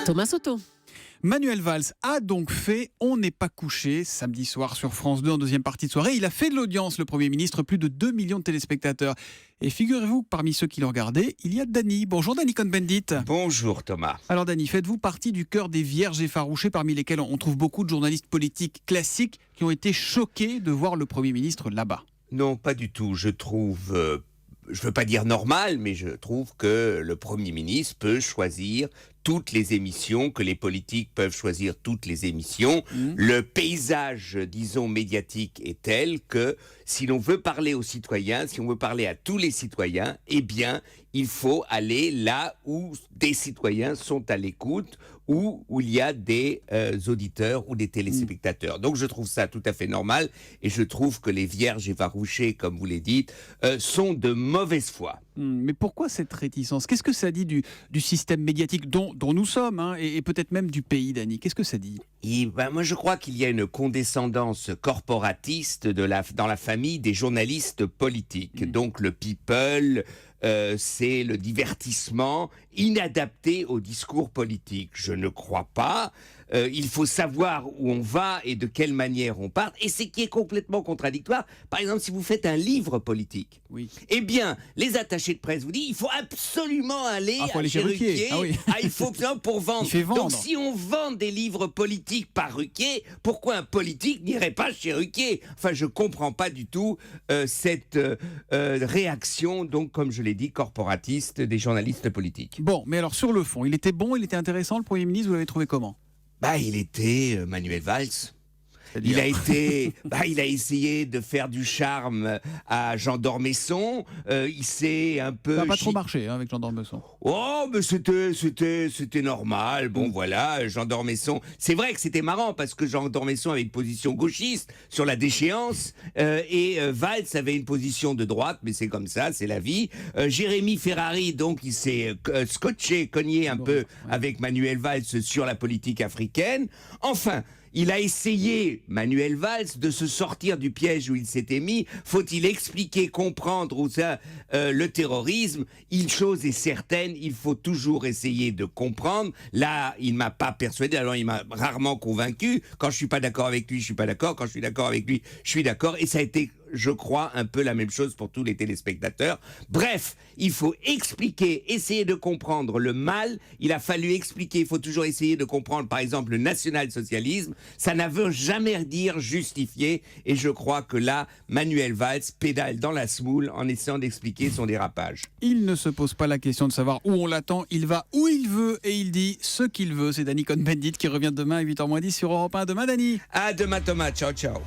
Thomas Soto. Manuel Valls a donc fait On n'est pas couché samedi soir sur France 2 en deuxième partie de soirée. Il a fait de l'audience, le Premier ministre, plus de 2 millions de téléspectateurs. Et figurez-vous que parmi ceux qui le regardaient, il y a Dany. Bonjour Dany Cohn-Bendit. Bonjour Thomas. Alors Dany, faites-vous partie du cœur des vierges effarouchées parmi lesquelles on trouve beaucoup de journalistes politiques classiques qui ont été choqués de voir le Premier ministre là-bas? Non, pas du tout. Je trouve, je ne veux pas dire normal, mais je trouve que le Premier ministre peut choisir toutes les émissions, que les politiques peuvent choisir toutes les émissions. Le paysage, disons, médiatique est tel que si l'on veut parler aux citoyens, si on veut parler à tous les citoyens, eh bien, il faut aller là où des citoyens sont à l'écoute, où il y a des auditeurs ou des téléspectateurs. Donc je trouve ça tout à fait normal et je trouve que les vierges effarouchées, comme vous les dites, sont de mauvaise foi. Mais pourquoi cette réticence? Qu'est-ce que ça dit du système médiatique dont nous sommes, hein, et peut-être même du pays, Dany? Qu'est-ce que ça dit? Moi, je crois qu'il y a une condescendance corporatiste dans la famille des journalistes politiques. Donc le people, c'est le divertissement inadapté au discours politique. Je ne crois pas. Il faut savoir où on va et de quelle manière on part. Et c'est qui est complètement contradictoire. Par exemple, si vous faites un livre politique, eh bien, les attachés de presse vous disent il faut absolument aller chez Ruquier. Il faut pour vendre. Donc, si on vend des livres politiques par Ruquier, pourquoi un politique n'irait pas chez Ruquier? Enfin, je comprends pas du tout cette réaction, donc, comme je l'ai dit, corporatiste des journalistes politiques. Bon, mais alors sur le fond, il était bon, il était intéressant, le Premier ministre, vous l'avez trouvé comment? Il était Manuel Valls. Il a essayé de faire du charme à Jean d'Ormesson. Il s'est un peu... Ça n'a pas trop marché avec Jean d'Ormesson. Oh, mais c'était normal. Bon, voilà, Jean d'Ormesson. C'est vrai que c'était marrant parce que Jean d'Ormesson avait une position gauchiste sur la déchéance et Valls avait une position de droite, mais c'est comme ça, c'est la vie. Jérémy Ferrari, donc, il s'est cogné un peu avec Manuel Valls sur la politique africaine. Enfin... Il a essayé, Manuel Valls, de se sortir du piège où il s'était mis. Faut-il expliquer, comprendre où ça, le terrorisme? Une chose est certaine, il faut toujours essayer de comprendre. Là, il m'a pas persuadé, alors il m'a rarement convaincu. Quand je suis pas d'accord avec lui, je suis pas d'accord. Quand je suis d'accord avec lui, je suis d'accord. Et ça a été, je crois, un peu la même chose pour tous les téléspectateurs. Bref, il faut expliquer, essayer de comprendre le mal. Il a fallu expliquer, il faut toujours essayer de comprendre, par exemple, le national-socialisme. Ça ne veut jamais dire justifier. Et je crois que là, Manuel Valls pédale dans la semoule en essayant d'expliquer son dérapage. Il ne se pose pas la question de savoir où on l'attend. Il va où il veut et il dit ce qu'il veut. C'est Dany Cohn-Bendit qui revient demain à 8h moins 10 sur Europe 1. Demain, Dany. À demain, Thomas. Ciao, ciao.